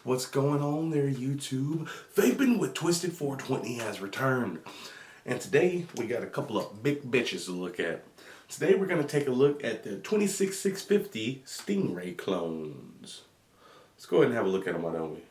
What's going on there, YouTube? Vaping with Twisted420 has returned. And today, we got a couple of big bitches to look at. Today, we're going to take a look at the 26650 Stingray clones. Let's go ahead and have a look at them, why don't we?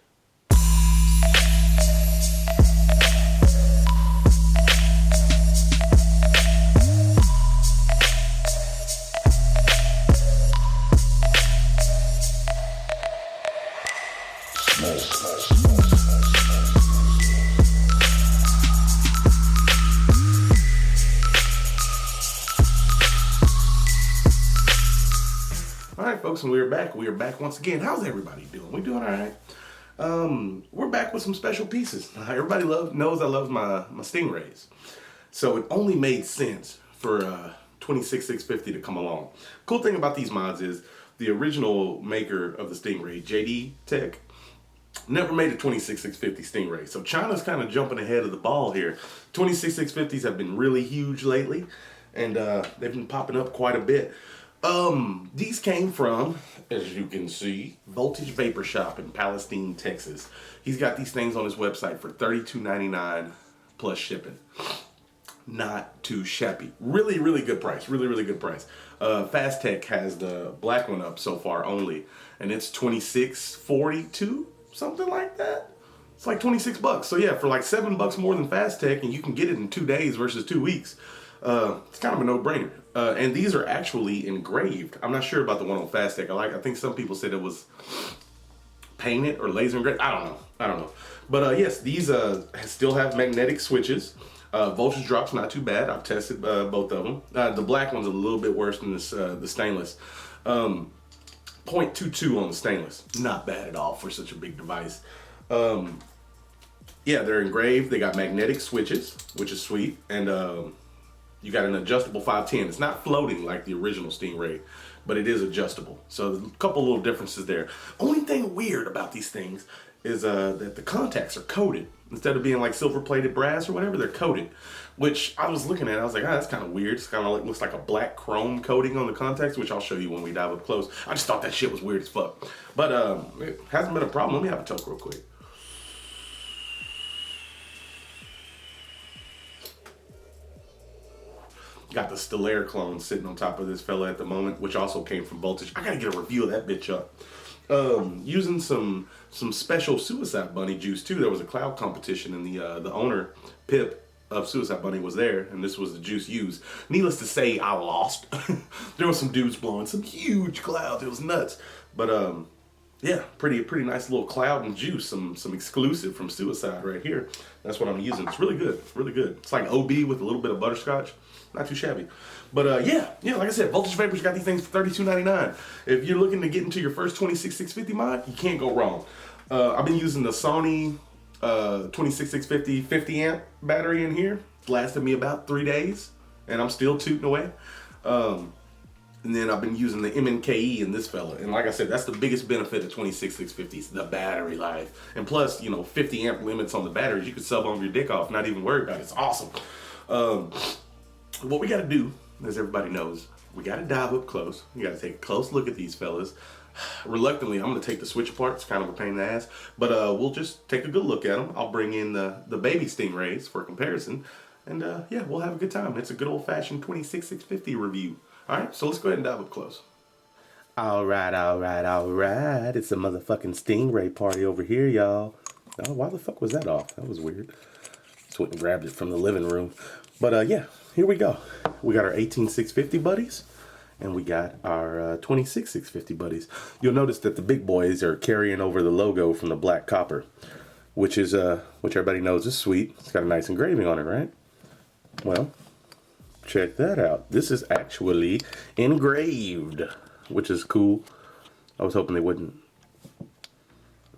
Alright folks, and we are back. We are back once again. How's everybody doing? We doing alright? We're back with some special pieces. Everybody knows I love my Stingrays. So it only made sense for 26650 to come along. Cool thing about these mods is the original maker of the Stingray, JD Tech, never made a 26650 Stingray. So China's kind of jumping ahead of the ball here. 26650s have been really huge lately, and they've been popping up quite a bit. These came from, as you can see, Voltage Vapor Shop in Palestine, Texas. He's got these things on his website for $32.99 plus shipping. Not too shabby. Really, really good price. Really, really good price. Fast Tech has the black one up so far only, and it's $26.42, something like that. It's like 26 bucks. So yeah, for like $7 more than Fast Tech, and you can get it in 2 days versus 2 weeks. It's kind of a no-brainer. And these are actually engraved. I'm not sure about the one on Fast Tech. I think some people said it was painted or laser engraved. I don't know. But yes, these still have magnetic switches. Voltage drop's not too bad. I've tested both of them. The black one's a little bit worse than this, the stainless. 0.22 on the stainless. Not bad at all for such a big device. Yeah, they're engraved. They got magnetic switches, which is sweet. And you got an adjustable 510. It's not floating like the original Stingray, but it is adjustable. So there's a couple little differences there. Only thing weird about these things is that the contacts are coated. Instead of being like silver-plated brass or whatever, they're coated. Which I was looking at, I was like, that's kind of weird. It's kind of like, looks like a black chrome coating on the contacts, which I'll show you when we dive up close. I just thought that shit was weird as fuck. But it hasn't been a problem. Let me have a toke real quick. Got the Stingray clone sitting on top of this fella at the moment, which also came from Voltage. I gotta get a review of that bitch up. Using some special Suicide Bunny juice too. There was a cloud competition, and the owner, Pip, of Suicide Bunny was there, and this was the juice used. Needless to say, I lost. There was some dudes blowing some huge clouds. It was nuts. But yeah, pretty nice little cloud and juice. Some exclusive from Suicide right here. That's what I'm using. It's really good. It's really good. It's like OB with a little bit of butterscotch. Not too shabby. But yeah, like I said, Voltage Vapors got these things for $32.99. If you're looking to get into your first 26650 mod, you can't go wrong. I've been using the Sony 26650 50 amp battery in here. It's lasted me about 3 days, and I'm still tooting away. And then I've been using the MNKE in this fella. And like I said, that's the biggest benefit of 26650s, the battery life. And plus, 50 amp limits on the batteries. You could sub on your dick off, not even worry about it. It's awesome. What we got to do, as everybody knows, we got to dive up close. We got to take a close look at these fellas. Reluctantly, I'm going to take the switch apart. It's kind of a pain in the ass. But we'll just take a good look at them. I'll bring in the baby Stingrays for comparison. And yeah, we'll have a good time. It's a good old-fashioned 26650 review. All right, so let's go ahead and dive up close. All right. It's a motherfucking Stingray party over here, y'all. Oh, why the fuck was that off? That was weird. Just went and grabbed it from the living room. But yeah, here we go. We got our 18650 buddies, and we got our 26650 buddies. You'll notice that the big boys are carrying over the logo from the black copper, which is which everybody knows is sweet. It's got a nice engraving on it, right? Well, check that out. This is actually engraved, which is cool. I was hoping they wouldn't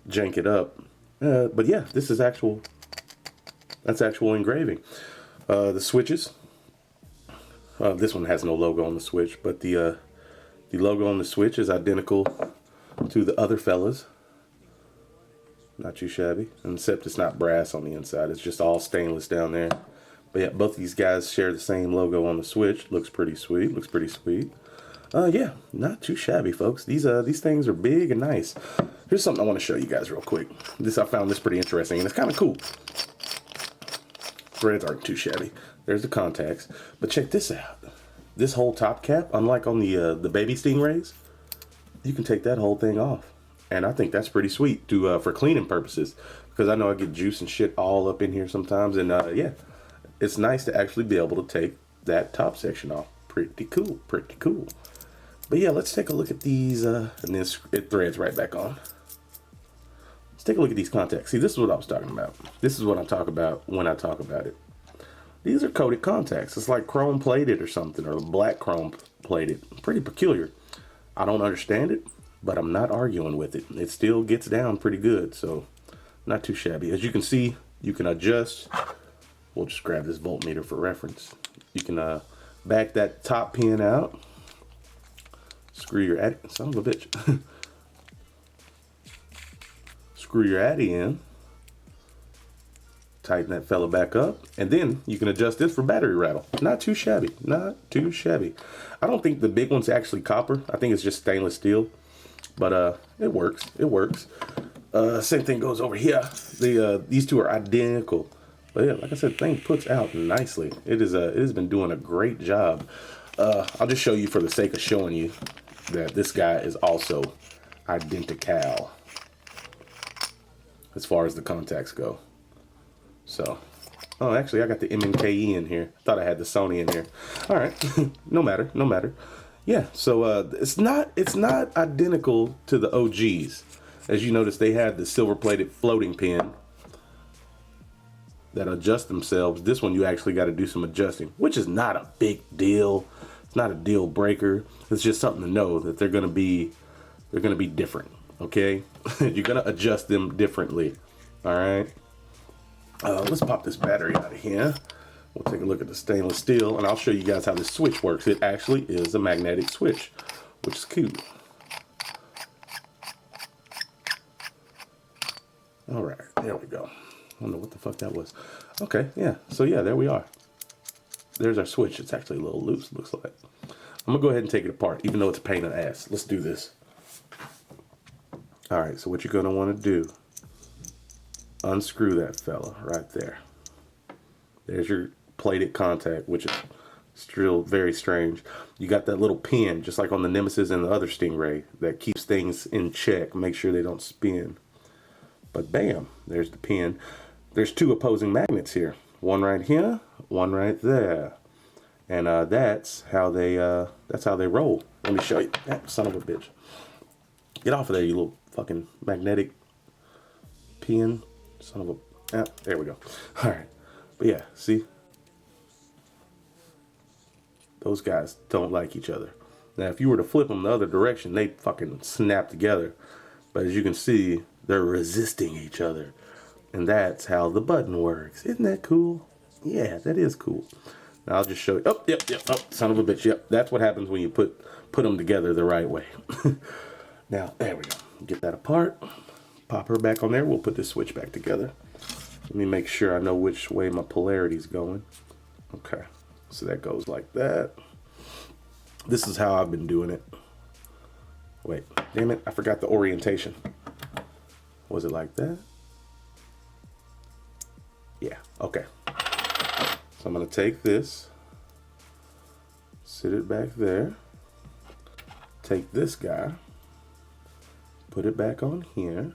jank it up, but yeah, this is actual. That's actual engraving. The switches. This one has no logo on the switch, but the logo on the switch is identical to the other fellas. Not too shabby, except it's not brass on the inside. It's just all stainless down there. But yeah, both these guys share the same logo on the switch. Looks pretty sweet. Yeah, not too shabby, folks. These things are big and nice. Here's something I want to show you guys real quick. I found this pretty interesting, and it's kind of cool. Threads aren't too shabby. There's the contacts, but check this out. This whole top cap, unlike on the baby Stingrays, you can take that whole thing off, and I think that's pretty sweet to for cleaning purposes, because I know I get juice and shit all up in here sometimes, and yeah, it's nice to actually be able to take that top section off. Pretty cool, pretty cool. But yeah, let's take a look at these, and then it threads right back on. Let's take a look at these contacts. See, this is what I was talking about. This is what I talk about when I talk about it. These are coated contacts. It's like chrome plated or something, or black chrome plated. Pretty peculiar. I don't understand it, but I'm not arguing with it. It still gets down pretty good, so not too shabby. As you can see, you can adjust. We'll just grab this voltmeter for reference. You can back that top pin out. Screw your addy, son of a bitch. Screw your addy in. Tighten that fella back up, and then you can adjust this for battery rattle. Not too shabby, not too shabby. I don't think the big one's actually copper. I think it's just stainless steel, but it works. It works. Same thing goes over here. These two are identical, but yeah, like I said, the thing puts out nicely. It has been doing a great job. I'll just show you for the sake of showing you that this guy is also identical as far as the contacts go. So, oh, actually, I got the MNKE in here. Thought I had the Sony in here. All right, no matter, no matter. Yeah, so it's not identical to the OGs. As you notice, they have the silver-plated floating pin that adjust themselves. This one, you actually got to do some adjusting, which is not a big deal. It's not a deal breaker. It's just something to know that they're gonna be different. Okay, you're gonna adjust them differently. All right. Let's pop this battery out of here. We'll take a look at the stainless steel, and I'll show you guys how this switch works. It actually is a magnetic switch, which is cool. All right, there we go. I don't know what the fuck that was. Okay, yeah. So yeah, there we are. There's our switch. It's actually a little loose, looks like. I'm gonna go ahead and take it apart, even though it's a pain in the ass. Let's do this. All right, so what you're gonna wanna do, unscrew that fella right there. There's your plated contact, which is still very strange. You got that little pin, just like on the Nemesis and the other Stingray, that keeps things in check, make sure they don't spin. But bam, there's the pin. There's two opposing magnets here. One right here, one right there. And that's how they roll. Let me show you. That son of a bitch. Get off of there, you little fucking magnetic pin. Son of a... there we go. Alright. But yeah, see? Those guys don't like each other. Now, if you were to flip them the other direction, they'd fucking snap together. But as you can see, they're resisting each other. And that's how the button works. Isn't that cool? Yeah, that is cool. Now, I'll just show you. Oh, yep. Oh, son of a bitch. Yep. That's what happens when you put them together the right way. Now, there we go. Get that apart. Pop her back on there. We'll put this switch back together. Let me make sure I know which way my polarity's going. Okay. So that goes like that. This is how I've been doing it. Wait. Damn it. I forgot the orientation. Was it like that? Yeah. Okay. So I'm going to take this. Sit it back there. Take this guy. Put it back on here.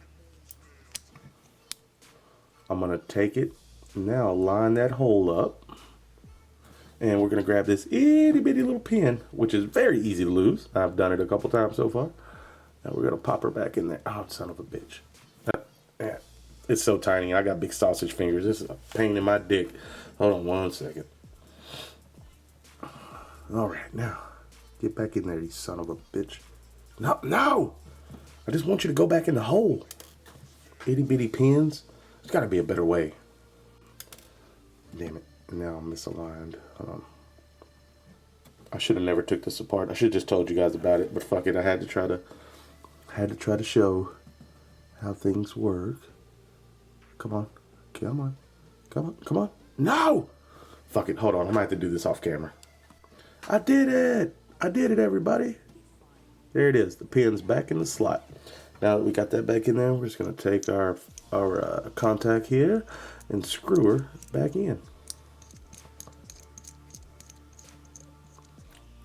I'm going to take it, now line that hole up. And we're going to grab this itty bitty little pin, which is very easy to lose. I've done it a couple times so far. Now we're going to pop her back in there. Oh, son of a bitch. It's so tiny. I got big sausage fingers. This is a pain in my dick. Hold on one second. All right, now get back in there, you son of a bitch. No! I just want you to go back in the hole. Itty bitty pins. There's got to be a better way. Damn it. Now I'm misaligned. I should have never took this apart. I should have just told you guys about it, but fuck it. I had to try to show how things work. Come on. Come on. Come on. Come on. No! Fuck it. Hold on. I might have to do this off camera. I did it. I did it, everybody. There it is. The pin's back in the slot. Now that we got that back in there, we're just going to take our contact here and screw her back in.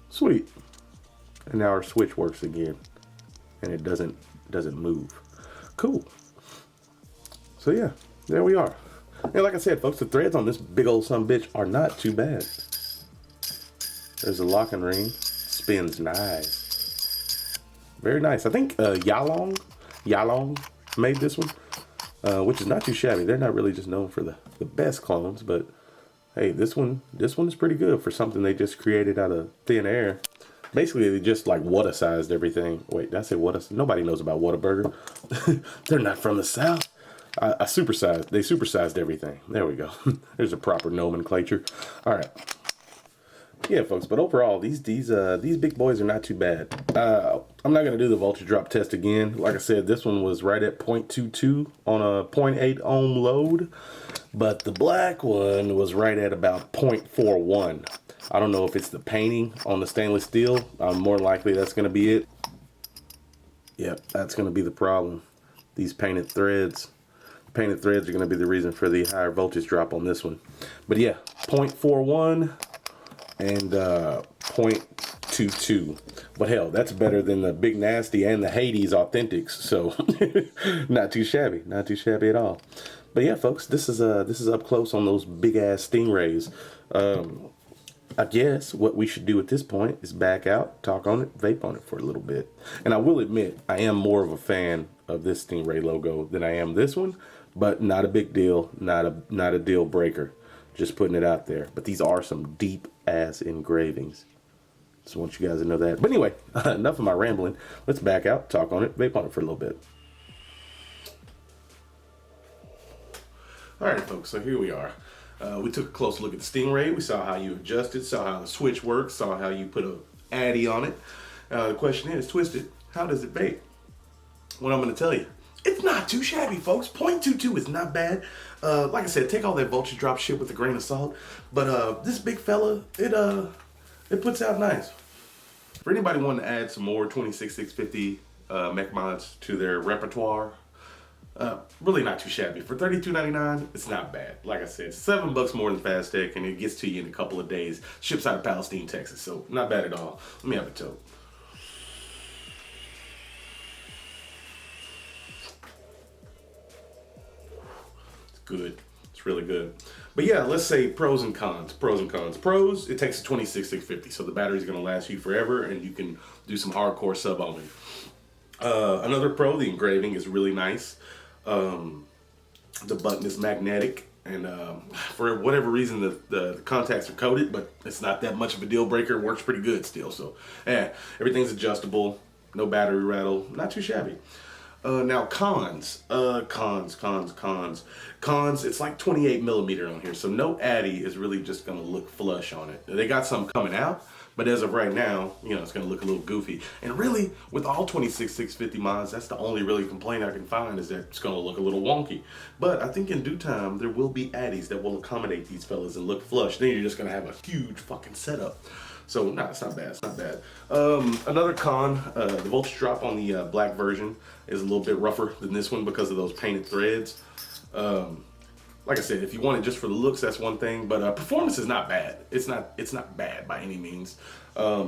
Sweet. And now our switch works again, and it doesn't move. Cool. So yeah, there we are. And like I said, folks, the threads on this big old sumbitch are not too bad. There's a locking ring. Spins nice. Very nice. I think Yalong made this one, which is not too shabby. They're not really just known for the best clones, but hey, this one is pretty good for something they just created out of thin air. Basically, they just like Whataburger-sized everything. Wait, did I say Whataburger? Nobody knows about Whataburger. They're not from the South. They supersized everything. There we go. There's a proper nomenclature. All right. Yeah, folks, but overall, these big boys are not too bad. I'm not going to do the voltage drop test again. Like I said, this one was right at 0.22 on a 0.8 ohm load, but the black one was right at about 0.41. I don't know if it's the painting on the stainless steel. More likely that's going to be it. Yep, that's going to be the problem. These painted threads. Painted threads are going to be the reason for the higher voltage drop on this one. But yeah, 0.41 and 0.22. But hell, that's better than the Big Nasty and the Hades Authentics. So not too shabby. Not too shabby at all. But yeah, folks, this is up close on those big ass Stingrays. I guess what we should do at this point is back out, talk on it, vape on it for a little bit. And I will admit, I am more of a fan of this Stingray logo than I am this one, but not a big deal, not a deal breaker. Just putting it out there. But these are some deep ass engravings. So I want you guys to know that. But anyway, enough of my rambling. Let's back out, talk on it, vape on it for a little bit. All right, folks, so here we are. We took a close look at the Stingray. We saw how you adjusted, saw how the switch works, saw how you put a addy on it. The question is, Twisted, how does it vape? What I'm going to tell you, it's not too shabby, folks. 0.22 is not bad. Like I said, take all that voltage drop shit with a grain of salt. But this big fella, it puts out nice. For anybody wanting to add some more 26650 Mech mods to their repertoire, really not too shabby. For $32.99, it's not bad. Like I said, $7 more than Fast Tech, and it gets to you in a couple of days. Ships out of Palestine, Texas, so not bad at all. Let me have a tote. It's good. It's really good. But yeah, let's say pros and cons. Pros and cons. Pros, it takes a 26650, so the battery's going to last you forever, and you can do some hardcore sub on it. Another pro, the engraving is really nice. The button is magnetic, and for whatever reason the contacts are coated, but it's not that much of a deal breaker. It works pretty good still. So yeah, everything's adjustable, no battery rattle, not too shabby. Now cons, it's like 28 millimeter on here, so no addy is really just gonna look flush on it. They got some coming out, but as of right now, you know, it's gonna look a little goofy. And really, with all 26650 mods, that's the only really complaint I can find, is that it's gonna look a little wonky. But I think in due time, there will be addies that will accommodate these fellas and look flush. Then you're just gonna have a huge fucking setup. So no, it's not bad, it's not bad. Another con, the voltage drop on the black version is a little bit rougher than this one because of those painted threads. Like I said, if you want it just for the looks, that's one thing, but performance is not bad. It's not bad by any means. Another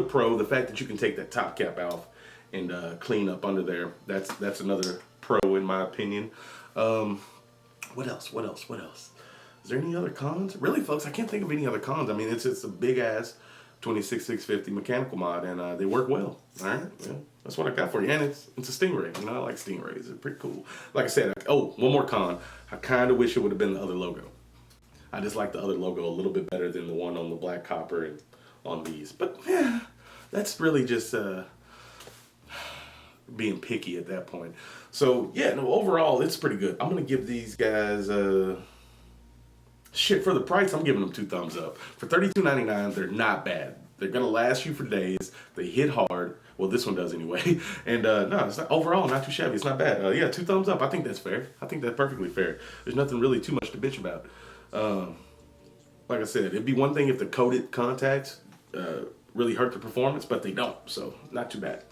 pro, the fact that you can take that top cap off and clean up under there, that's another pro in my opinion. What else? Is there any other cons? Really, folks, I can't think of any other cons. I mean, it's a big-ass 26650 mechanical mod, and they work well. All right, yeah, that's what I got for you. And it's a Stingray. You know, I like Stingrays. They're pretty cool. Like I said, oh, one more con. I kind of wish it would have been the other logo. I just like the other logo a little bit better than the one on the black copper and on these. But yeah, that's really just being picky at that point. So yeah, no, overall, it's pretty good. I'm gonna give these guys shit, for the price, I'm giving them 2 thumbs up. For $32.99, they're not bad. They're gonna last you for days. They hit hard. Well, this one does anyway. And no, it's not, overall not too shabby. It's not bad. Yeah, 2 thumbs up. I think that's fair. I think that's perfectly fair. There's nothing really too much to bitch about. Like I said, it'd be one thing if the coated contacts really hurt the performance, but they don't, so not too bad.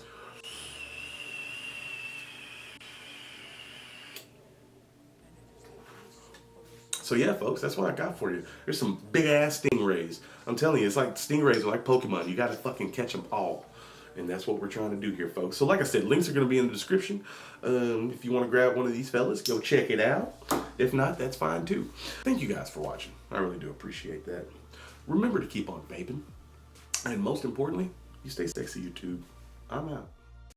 So yeah, folks, that's what I got for you. There's some big ass stingrays. I'm telling you, it's like stingrays are like Pokemon. You gotta fucking catch them all. And that's what we're trying to do here, folks. So like I said, links are gonna be in the description. If you wanna grab one of these fellas, go check it out. If not, that's fine too. Thank you guys for watching. I really do appreciate that. Remember to keep on vaping. And most importantly, you stay sexy, YouTube. I'm out.